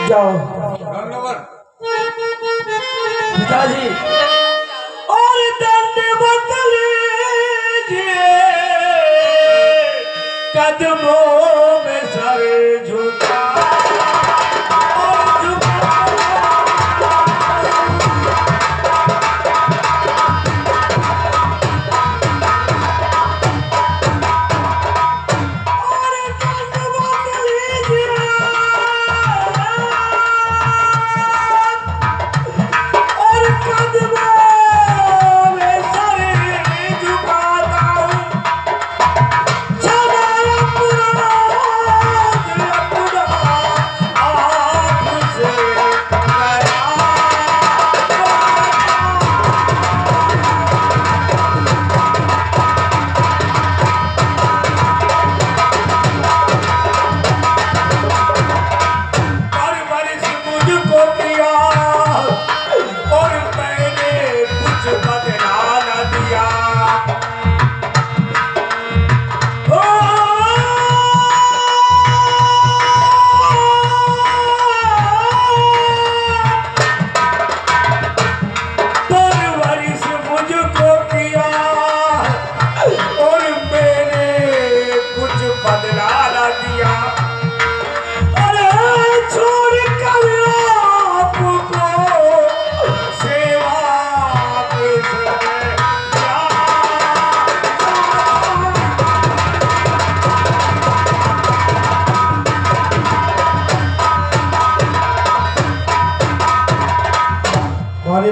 जाओ पिताजी। और दंडवत लीजिए कदमों में सर झुका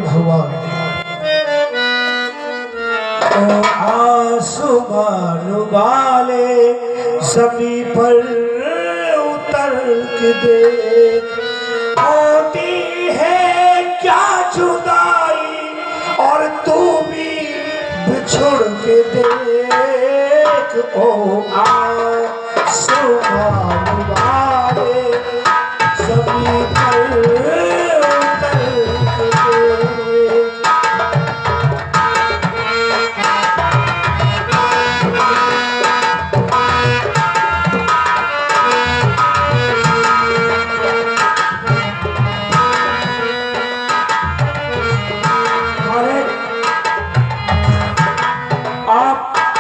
भगवान आसमान वाले सभी पर उतर के दे होती है क्या जुदाई और तू भी बिछुड़ के देख ओ आसमान वाले सभी पर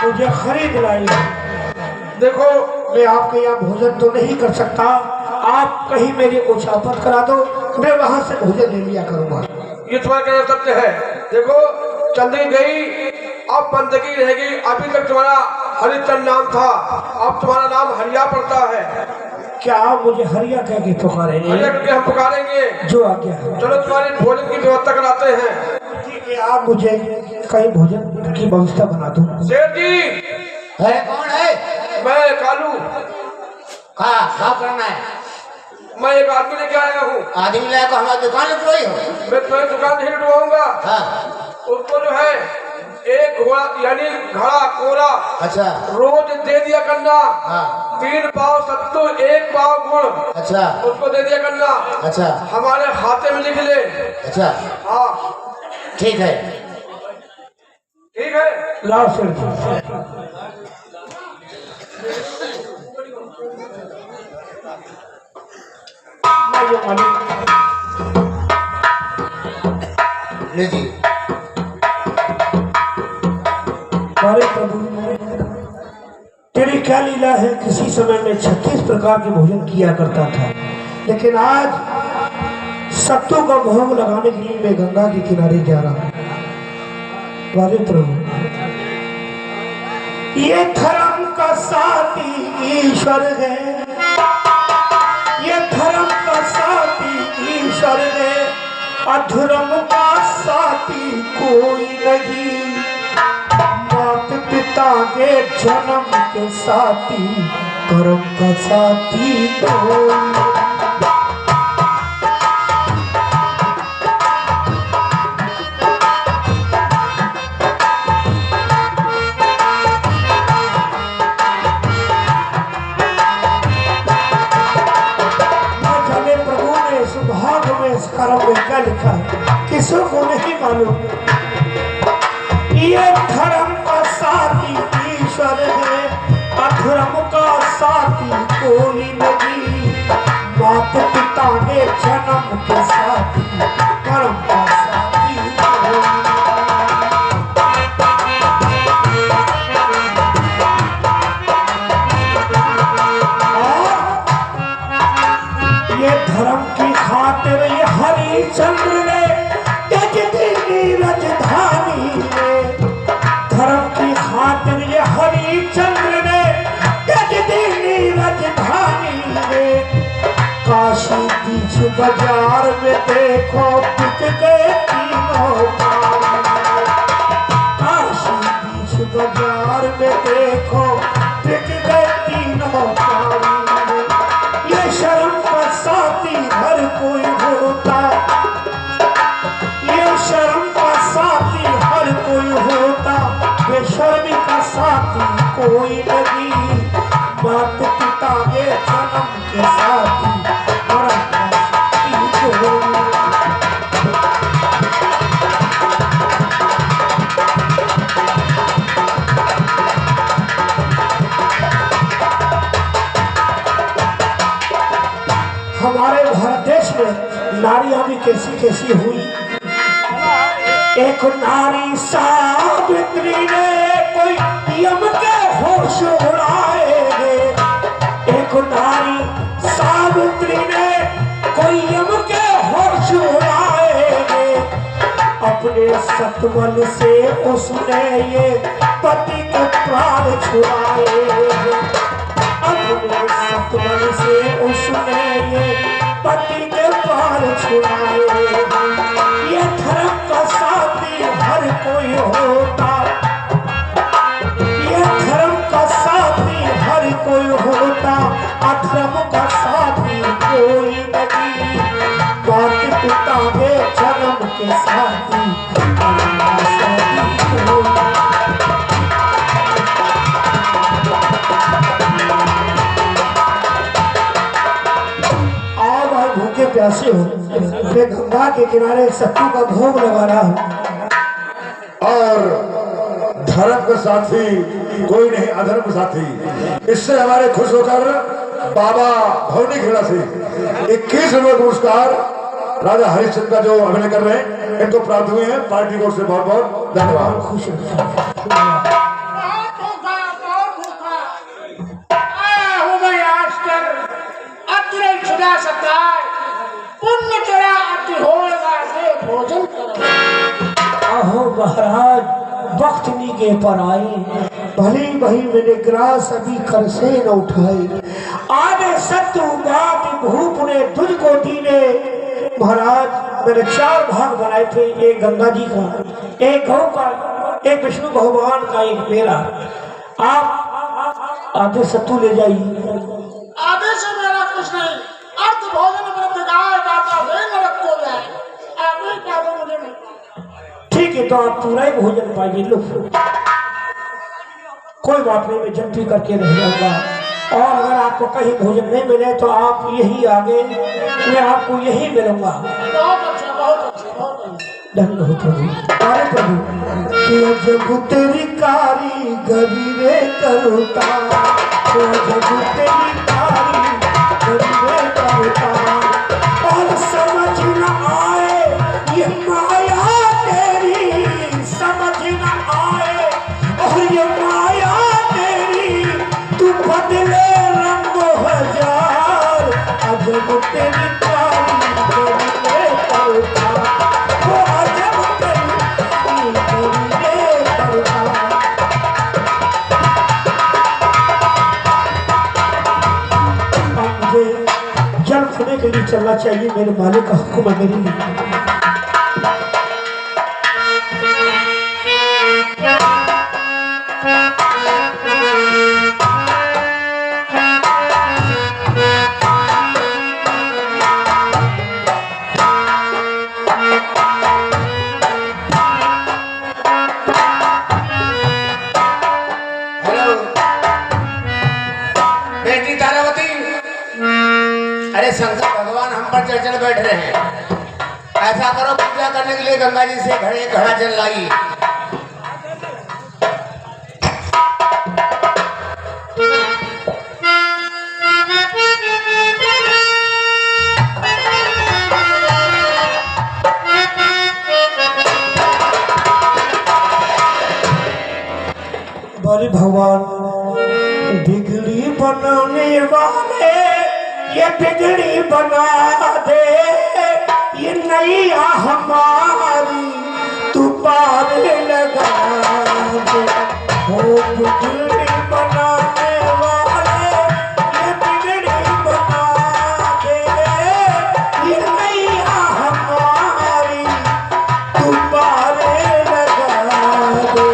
मुझे खरीद लाई। देखो मैं आपके यहाँ भोजन तो नहीं कर सकता, आप कहीं मेरी उछापत करा दो, मैं वहां से भोजन ले लिया करूंगा। ये तुम्हारा कहना सत्य है। देखो चंद्री गई, अब बंदगी रहेगी। अभी तक तुम्हारा हरिचंद नाम था, अब तुम्हारा नाम हरिया पड़ता है। क्या आप मुझे हरिया कह के पुकारेंगे? हरिया करके हम पुकारेंगे। जो आज्ञा है। चलो तुम्हारी भोजन की व्यवस्था कराते हैं। ठीक है, आप मुझे कहीं भोजन की व्यवस्था बना दो। सेठ जी है कौन है? मैं कालू। क्या करना है? मैं एक आदमी लेके आया हूँ। आदमी लेकर हमारी दुकान लुटवाई हो? मैं तुम्हारी दुकान नहीं लुटवाऊंगा। हाँ। उसको जो है एक घोड़ा यानी घड़ा कोरा अच्छा रोज दे दिया करना। हाँ। 3 पाव सत्तू 1 पाव गुड़ अच्छा उसको दे दिया करना। अच्छा हमारे खाते में लिख ले। अच्छा हाँ ठीक है। ठीक है लाओ सेठ लीजिए। हमारे प्रभु तेरी क्या लीला है? किसी समय में 36 प्रकार के भोजन किया करता था, लेकिन आज सत्तू का भोग लगाने के लिए मैं गंगा के किनारे जा रहा हूँ। हमारे प्रभु ये धर्म का साथी ईश्वर है, ये धर्म का साथी ईश्वर है, अधर्म का साथी कोई नहीं। मात पिता के जन्म के साथी, कर्म का साथी कोई। कर्म में क्या लिखा है किसी को नहीं मालूम। ये धर्म का साथी ईश्वर है, अधर्म का साथी कोई नहीं। माता पिता ने धर्म की खातिर ये हरिचंद्र ने त्याग दी राजधानी में। धर्म की खातिर ये हरिचंद्र ने त्याग दी राजधानी में। काशी बीच बाजार में देखो बिक गए तीनों प्राणी। काशी बीच बाजार में देखो बिक गए तीनों प्राणी। ये शर्म का साथी हर कोई होता, ये शर्म का साथी हर कोई होता, बेशर्मी का साथी कोई नहीं। मात पिता के जन्म के साथी हमारे भारत देश में नारियां भी कैसी कैसी हुई। एक नारी सावित्री ने कोई यम के होश उड़ाए। एक नारी सावित्री ने कोई यम के होश उड़ाए। अपने सतवल से उसने ये पति के प्राण छुड़ाए। अपने सतवल से उसने ये पति के प्राण छुड़ाए। ये धर्म का साथी हर कोई होता, ये धर्म का साथी हर कोई होता, अधर्म का साथी कोई नहीं। माता पिता के जन्म के साथी भूखे प्यासे हो, मैं गंगा के किनारे सत्तू का भोग लगा रहा हूँ। और धर्म का साथी कोई नहीं, अधर्म का साथी। इससे हमारे खुश होकर बाबा भवनी खेड़ा से 21 रुपए पुरस्कार राजा हरिश्चंद्र का जो अभिनय कर रहे हैं इनको प्राप्त हुए हैं। पार्टी को से बहुत बहुत धन्यवाद। खुश अहो महाराज वक्त नीके पर आए। भली भली मैंने ग्रास अभी कर से न उठाई। आने सत्तू बात भूप ने तुझको दीने। महाराज मैंने 4 भाग बनाए थे, एक गंगा जी का, एक गौ का, एक विष्णु भगवान का, एक मेरा। आप आधे सत्तू ले जाइए। आधे से मेरा कुछ नहीं, अर्थ भोजन ठीक है, तो आप पूरा ही भोजन पाइए। लो कोई बात नहीं, मैं जल्दी करके रह जाऊंगा। और अगर आपको कहीं भोजन नहीं मिले तो आप यही आगे, मैं आपको यही मिलूंगा। बहुत अच्छा, बहुत अच्छा, बहुत अच्छा। धन्य हो प्रभु। अरे प्रभु कि जब तेरी कारीगरी रे करता, जब तेरी कारीगरी रे करता, और समझ न आए ये माया तेरी, समझ न आए और ये माया तेरी, तू बदले रंग हजार। अजब तेरी कारीगरी रे करता, वो अजब तेरी कारीगरी रे करता। मुझे जल खुने के लिए चलना चाहिए, मेरे मालिक का हुक्म है मेरे लिए। बेटी तारावती, अरे शंकर भगवान हम पर चल बैठ रहे हैं। ऐसा करो, पूजा करने के लिए गंगा जी से घड़ा जल लाई। बड़े भगवान बिगड़ी बनाने वाले, ये बिगड़ी बना दे ये नैया हमारी, तू पार लगा दे। हो बिगड़ी बनाने वाले ये बिगड़ी बना दे ये नैया हमारी, तू पार लगा दे।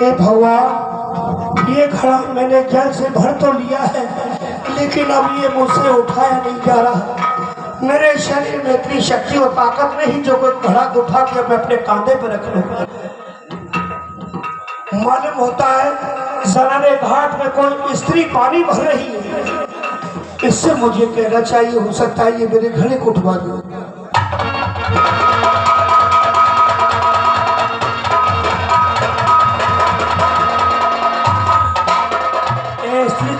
हे भगवान, ये घड़ा मैंने जल से भर तो लिया है, लेकिन अब ये मुझसे उठाया नहीं जा रहा। मेरे शरीर में इतनी शक्ति और ताकत नहीं जो कोई घड़ा उठा के मैं अपने कांधे पर रख लूं। मालूम होता है सराने घाट में कोई स्त्री पानी भर रही है। इससे मुझे कहना चाहिए, हो सकता है ये मेरे घड़े को उठवा दो।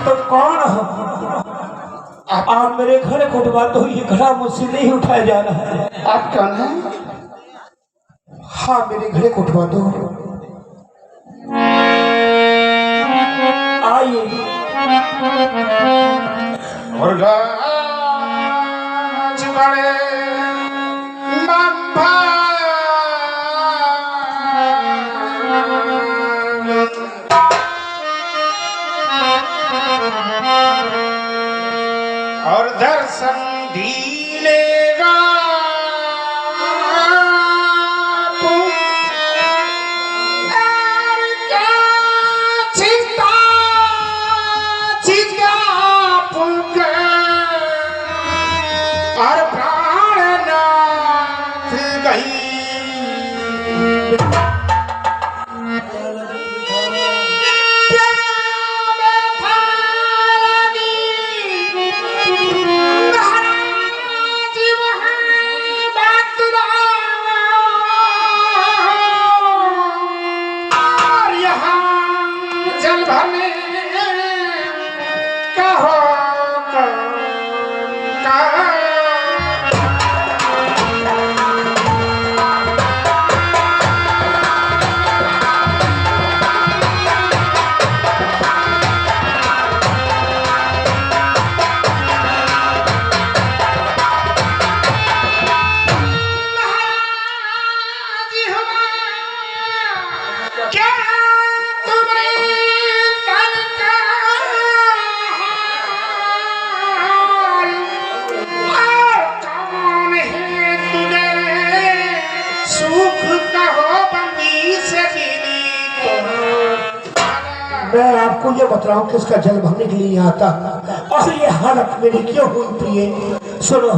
तो कौन हो आप? मेरे घर को उठवा दो, ये घड़ा मुझसे नहीं उठाया जा रहा है। आप कौन हैं? हाँ, मेरे घड़े को उठवा दो। आइए। और दर्शन दिलेगा और प्राणनाथ गई मैं आपको ये बता रहा हूँ कि इसका जल भरने के लिए आता और ये हालत मेरी क्यों हुई प्रिय, सुनो।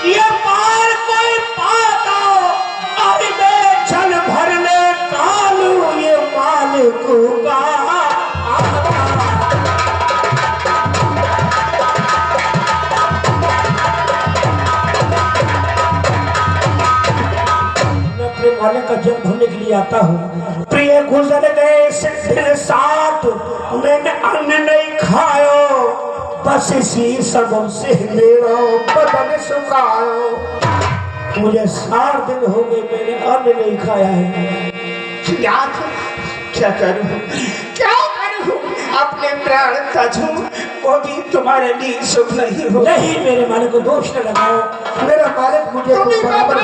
ये मार कोई पाता अरे मैं जल भरने कालू ये मालिक का मालिक का जल भरने के लिए आता हूँ। प्रिय गुजर गए दिन 7 मैंने अन्न नहीं खायो, बस इसी सबब से मेरा बदन सुखायो। मुझे 7 दिन हो गए मैंने अन्न नहीं खाया है। क्या करूं, क्या करूं? अपने प्राण तजूं, वो भी तुम्हारे लिए शुभ नहीं हो। नहीं मेरे मालिक को दोष न लगाओ, मेरा मालिक मुझे बराबर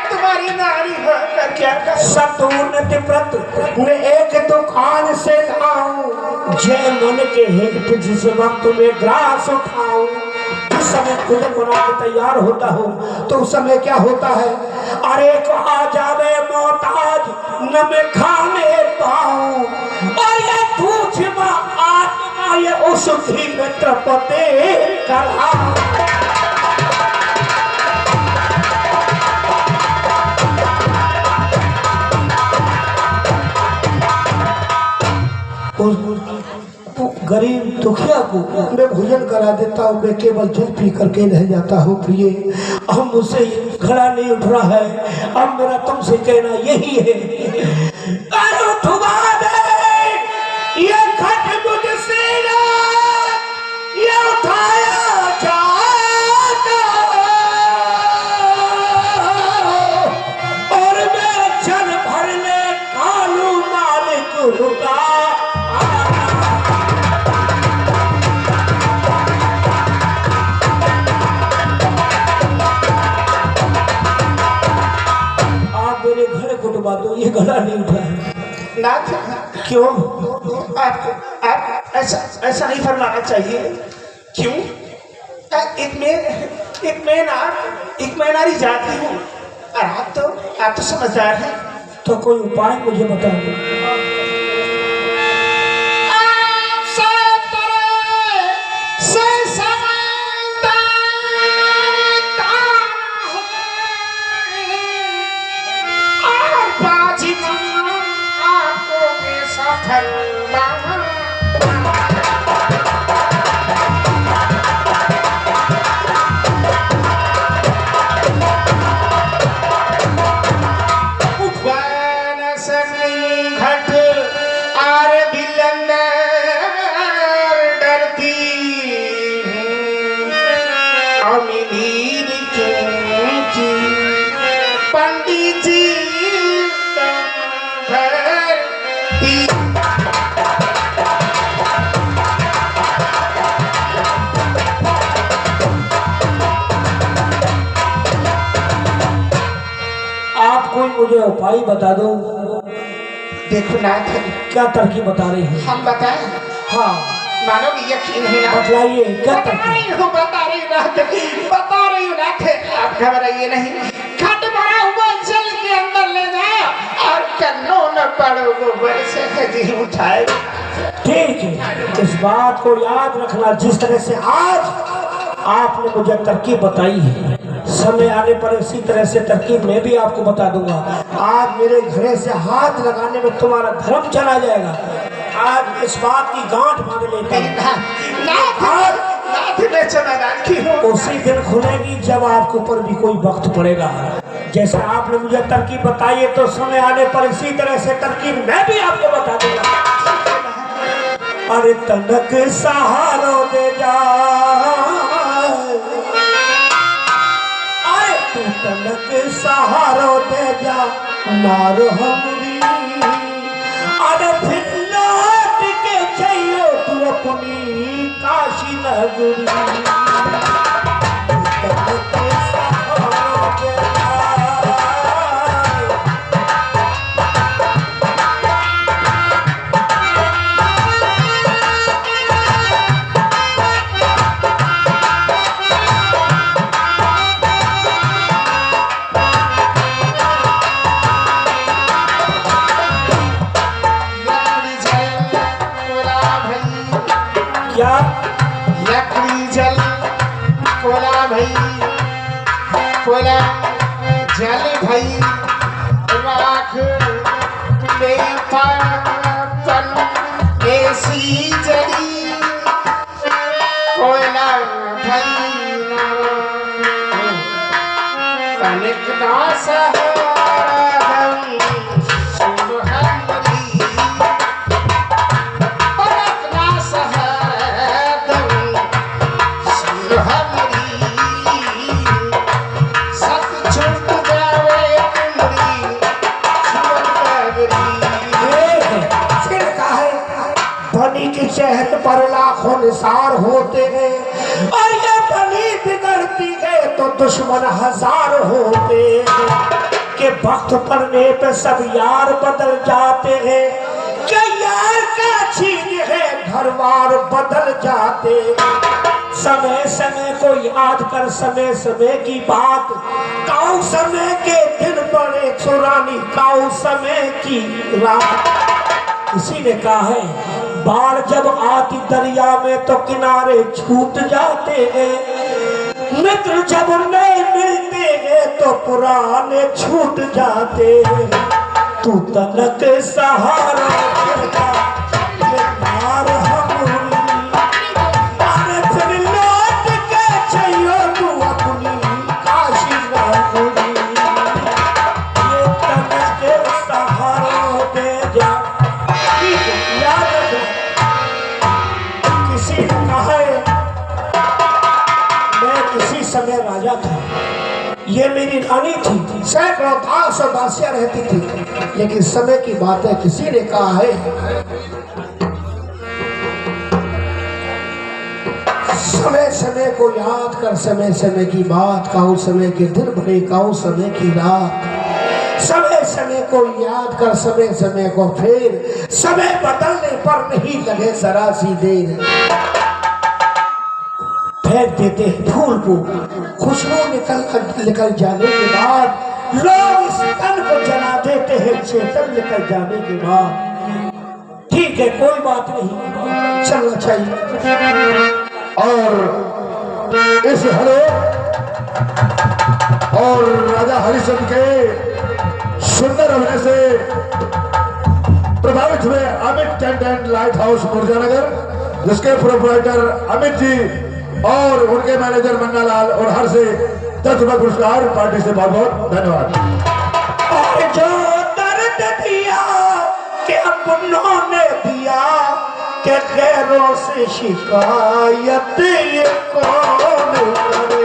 तुम्हारी नारी होकर क्या कर सतुनत व्रत मैं एक दुकान से लाऊं, जय मन के हेठ जिस वक्त में ग्रास उठाऊं। उस समय भोजन बना के तैयार होता हूँ तो उस समय क्या होता है, अरे कहा जावे मोहताज न मैं खाने पाऊं, और ये सूक्ष्म आत्मा ये उस में त्रपते करा। गरीब दुखिया को मैं भोजन करा देता हूँ, मैं केवल जल पी करके रह जाता हूँ। प्रिय अब मुझसे खड़ा नहीं उठ रहा है, अब मेरा तुमसे कहना यही है, अरे उठवा दे ये खट मुझसे ये उठाया जाता, और मैं जल भरने कालू मालिक रुका। दो ये गला नहीं उठा है। नाथ क्यों? आप ऐसा नहीं फरमाना चाहिए। क्यों? एक मैं नारी जाती हूँ और आप तो समझदार हैं। तो कोई उपाय मुझे बता दो। पंडित जी आप कोई मुझे उपाय बता दो। देखो नाथ, क्या तरकीब बता रही है? हम बताएं? हाँ मानोगे यकीन है ना? बतलाइए क्या बता रही हूँ नाथ, आप घबराइए नहीं। खट भरा हुआ जल के अंदर ले जाओ और कन्नो न पड़ो गोबर से खजी उठाए। ठीक है, इस बात को याद रखना। जिस तरह से आज आपने मुझे तरकीब बताई है, समय आने पर इसी तरह से तरकीब मैं भी आपको बता दूंगा। आज मेरे घरे से हाथ लगाने में तुम्हारा धर्म चला जाएगा। आज इस बात की गांठ बांध लेता हूं। उसी दिन खुलेगी जब आपके ऊपर भी कोई वक्त पड़ेगा। जैसे आपने मुझे तरकीब बताई है तो समय आने पर इसी तरह से तरकीब मैं भी आपको बता दूंगा। अरे तनक सहारो दे जा, अरे तू तनक सहारो दे जा मारो हमरी, अरे फिर लौट के चाहिए तू अपनी काशी नगरी। तनक सहारो दे जा, क्या लकड़ी जल कोला भई, कोला जल भई राख में पापन ऐसी जली, कोयला भई तनिक ना सहारम सुरहमरी तनिक ना सहारम सुरहमरी सत छूट जावे कुंडली छुअत फिर कहा है धनी के चेहरे पर लाखों निसार होते हैं और ये धनी बिगड़ती है तो दुश्मन हजार होते हैं कि वक्त पड़ने पे सब यार बदल जाते हैं कि यार का छीन है घरवार बदल जाते हैं समय समय को याद कर समय समय की बात काऊ समय के दिन बड़े चुरानी काऊ समय की रात किसी ने कहा है बाढ़ जब आती दरिया में तो किनारे छूट जाते हैं मित्र जब नए मिलते हैं तो पुराने छूट जाते हैं तू तनक सहारा करता ये मार हमरी अरे फिर लौट के चाहिए तू अपनी काशी नागुरी ये तनक सहारा दे जा याद रखो किसी ने कहा है मैं किसी समय राजा था ये मेरी रानी थी सैकड़ों दास और दासियां रहती थी लेकिन समय की बात है किसी ने कहा है समय समय को याद कर समय समय की बात काऊ समय के दिन बने काऊ समय की रात समय समय को याद कर समय समय को फेर समय बदलने पर नहीं लगे जरा सी देर फेंक देते हैं फूल को खुशबू निकल जाने के बाद लोग इस तन को जला देते हैं चेतन निकल जाने के बाद ठीक है कोई बात नहीं चलना चाहिए और इस हरे और राजा हरिश्चंद्र के सुंदर अभिनय से प्रभावित हुए Amit tent and light house Murjanagar जिसके प्रोपराइटर अमित जी और उनके मैनेजर मन्नालाल और हर से 10 रुपए पुरस्कार पार्टी से बहुत बहुत धन्यवाद। और जो दर्द दिया कि अपनों ने दिया कि गैरों से शिकायत ये कौन करे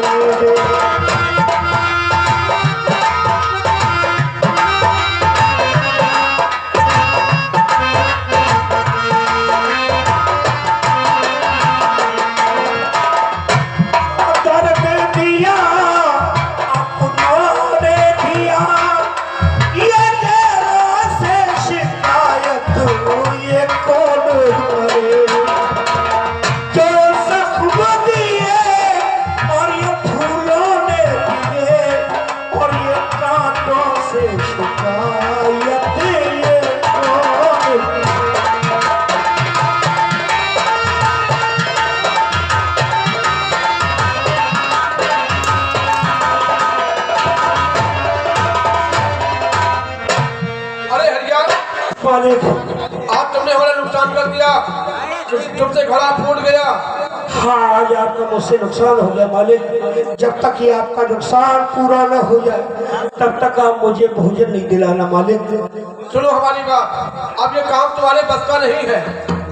आज तुमने हमारा नुकसान कर दिया तुमसे घड़ा फूट गया। हाँ आज आपका मुझसे नुकसान हो गया मालिक जब तक ये आपका नुकसान पूरा न हो जाए तब तक आप मुझे भोजन नहीं दिलाना मालिक। सुनो हमारी बात अब ये काम तुम्हारे बस का नहीं है।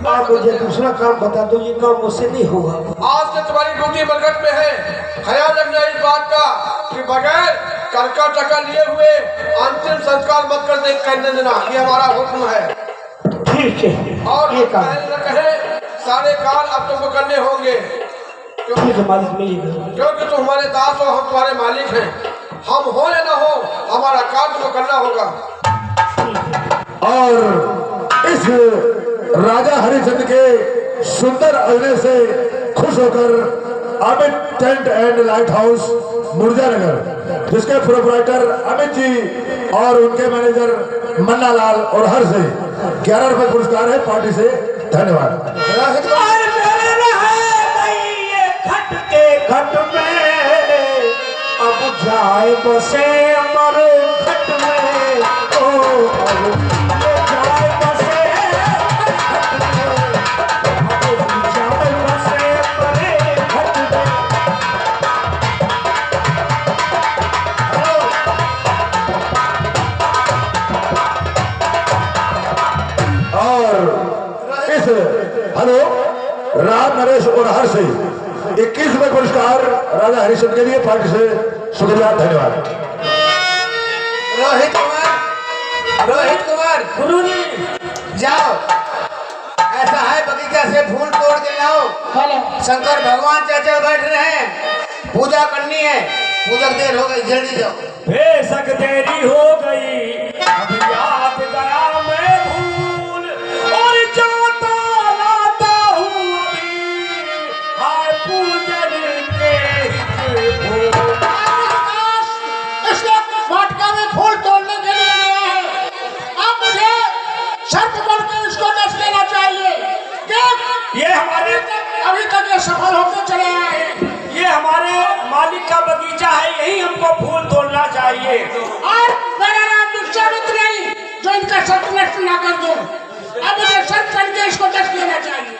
आप मुझे दूसरा काम बता दो ये काम मुझसे नहीं होगा। आज से तुम्हारी ड्यूटी बरकत में है। ख्याल रखना इस बात का कि बगैर करका टका लिए हुए अंतिम संस्कार मत करने देना ये हमारा हुक्म है। ठीक है और ये काम न कहे सारे कार्य अब तुमको करने होंगे ठीक है मालिक मिलेगा क्योंकि तुम हमारे दास हो हम तुम्हारे मालिक हैं। हम हो या न हो हमारा कार्य तुमको करना होगा। और इस राजा हरिश्चंद्र के सुंदर अभिनय से खुश होकर Amit tent and light house Murjanagar जिसके प्रोपराइटर अमित जी और उनके मैनेजर मन्नालाल और हर से 11 रुपए पुरस्कार है पार्टी से धन्यवाद। घट में अब जाए बसे अमर घट में ओ जाए बसे जाए बसे अमर घट में बाहर से 21 रुपए पुरस्कार राजा हरिश्चंद्र के लिए पार्टी से शुक्रिया, धन्यवाद। रोहित कुमार गुरुजी जाओ, ऐसा है बगीचा से फूल तोड़ के लाओ। शंकर भगवान चाचा बैठ रहे हैं, पूजा करनी है, पूजा देर हो गई, जल्दी जाओ। बेशक देरी हो गई, अब याद गया मैं भूल, और जाता लाता हूँ अभी हाय पूजन के फूल। इसलिए वाटिका में फूल तोड़ने के लिए गया है। अब मुझे शर्त बनकर इसको नच लेना चाहिए कि ये हमारे अभी तक ये सफल होकर चले आए हैं। ये हमारे मालिक का बगीचा है, यही हमको फूल तोड़ना चाहिए। और मेरा नाम विश्वामित्र नहीं जो इनका शर्त नष्ट ना कर दूं। अब मुझे शर्त करके इसको नच लेना चाहिए।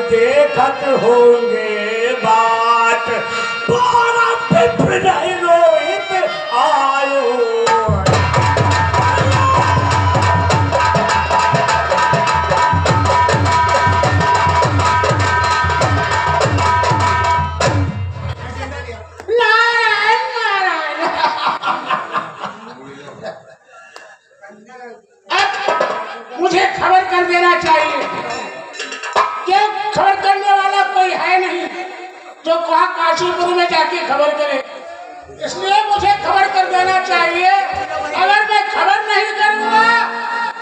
देखत होंगे बात, बारा पिपड़ नहीं रोहित आयो। नारायण नारायण। अब मुझे खबर कर देना चाहिए कि खबर करने वाला कोई है नहीं जो कहा काशीपुर में जाके खबर करे। इसलिए मुझे खबर कर देना चाहिए। अगर मैं खबर नहीं करूंगा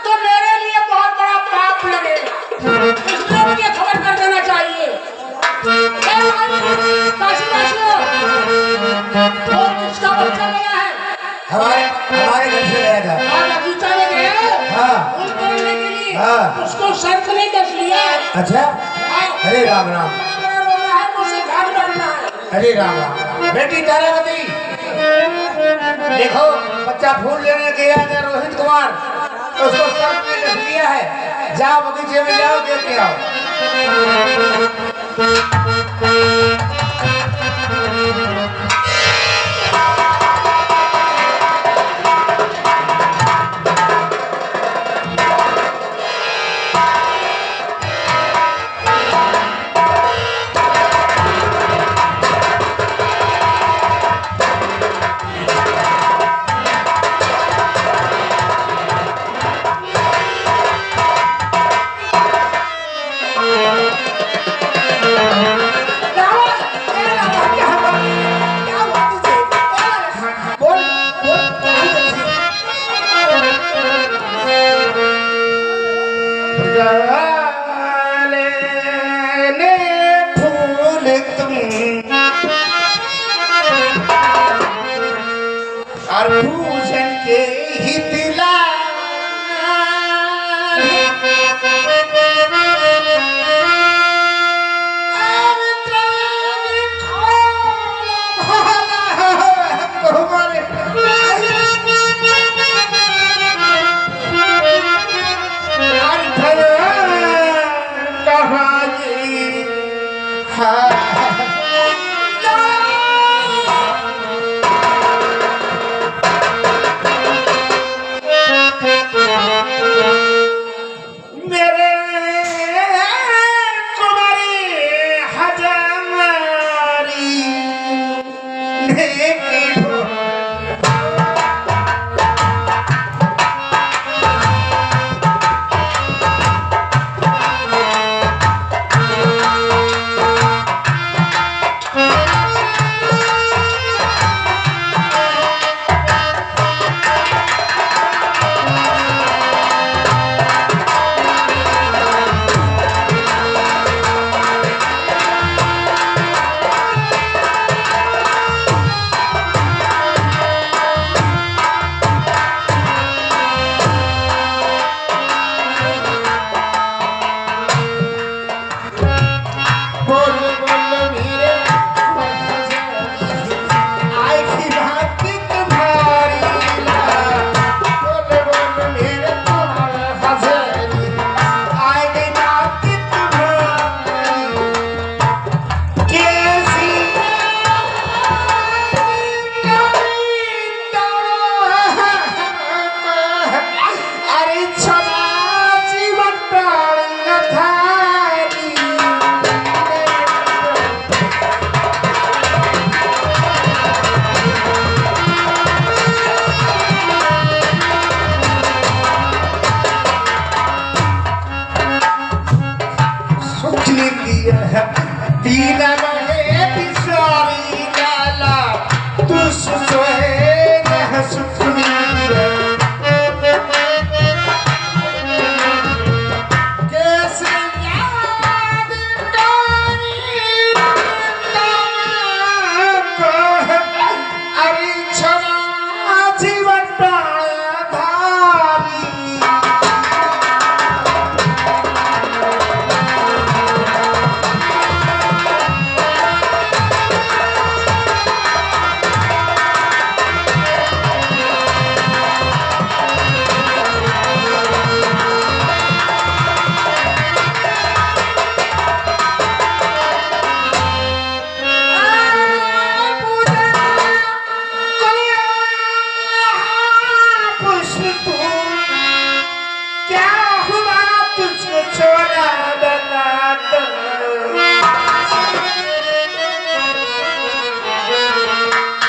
तो मेरे लिए बहुत बड़ा पाप लगेगा। इसलिए मुझे खबर कर देना चाहिए। काशीवासियों, वो किसका बच्चा गया है? हमारे घर से गया था। बगीचा में गया हाँ। फूल तोड़ने के लिए। हाँ। उसको शर्त नहीं दस लिया है। अच्छा, हरे राम राम। बड़ा रो रहा है, मुझसे घर बनना है। हरे राम राम। बेटी तारावती, देखो बच्चा फूल लेने गया था रोहित कुमार, उसको शर्त में दस लिया है। जाओ बगीचे में जाओ, देख के आओ। भूषण के ही दिला तू क्या हुआ तुझको छोड़ा बता दो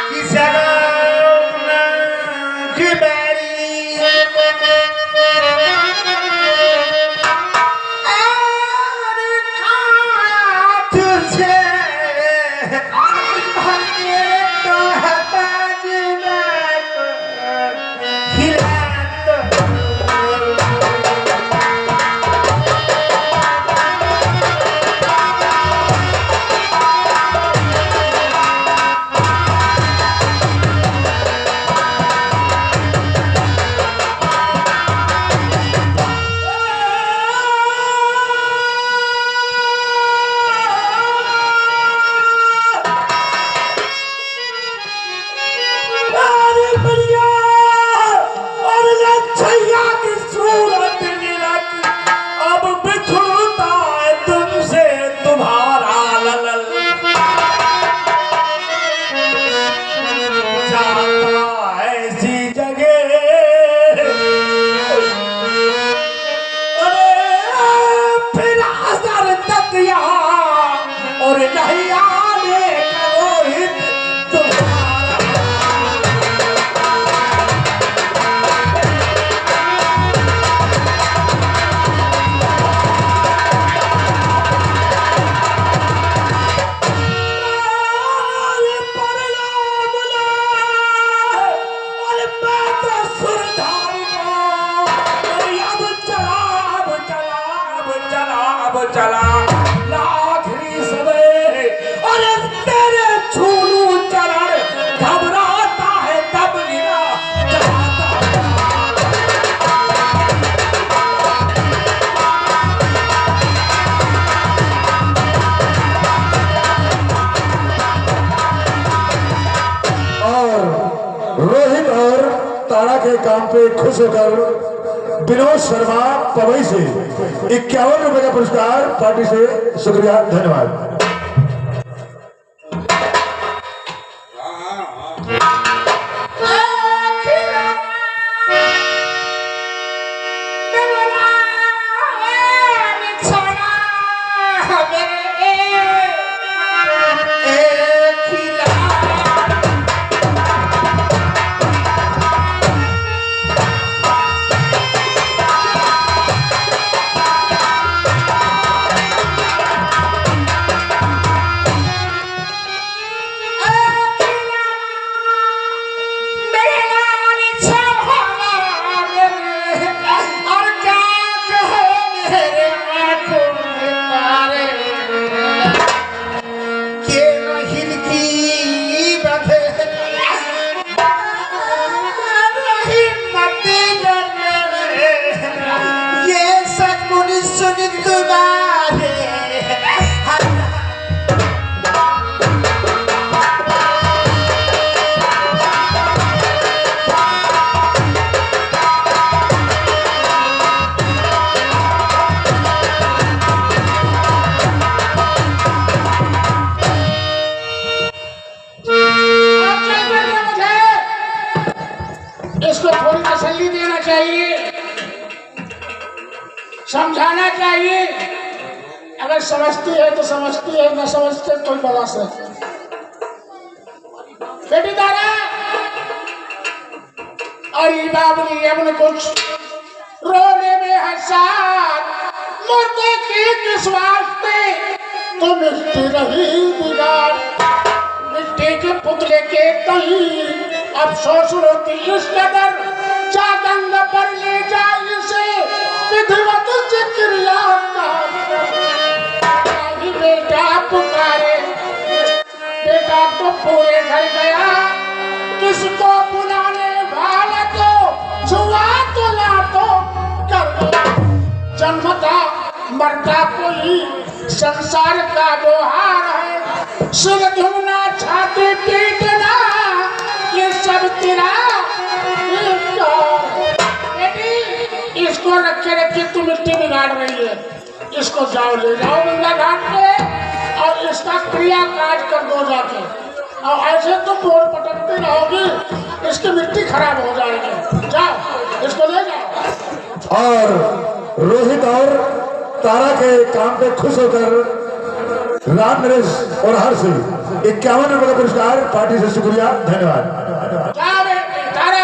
कि सगाना की बैरी और खाया तुझे चला लाखरी सवे अरे तेरे छूलू चरण घबराता है तब गिरा और रोहित और तारा के काम पे खुश होकर विनोद शर्मा पवई से 51 रुपए का पुरस्कार पार्टी से शुक्रिया धन्यवाद। इसको थोड़ी तसल्ली देना चाहिए, समझाना चाहिए। अगर समझती है तो समझती है, न समझते तो बड़ा से बेटी दारा और ये बाबली अपने कुछ रोने में हंसात मुर्दे की किस वास्ते तो मिट्टी रही बिगाड़ मिट्टी के पुतले के तही अफसोस रोती इस कदर चादंग पर ले जाए से विधिवत जिक्रिया बेटा पुकारे बेटा तो पूरे घर गया किसको बुलाने वाला तो छुआ तो ला तो कर गया जन्मता मरता कोई संसार का व्यवहार है सिर धुमना छाती पीटना ये सब तेरा बेटी इसको रखे रखे तू मिट्टी बिगाड़ रही है इसको जाओ ले जाओ गंगा घाट पे और इसका क्रिया काज कर दो जाके और ऐसे तो बोर पटकते रहोगी, इसकी मिट्टी खराब हो जाएगी। जाओ, इसको ले जाओ। और रोहित और तारा के काम पे खुश होकर राम नरेश और हर्ष 51 रुपए का पुरस्कार पार्टी से शुक्रिया, धन्यवाद।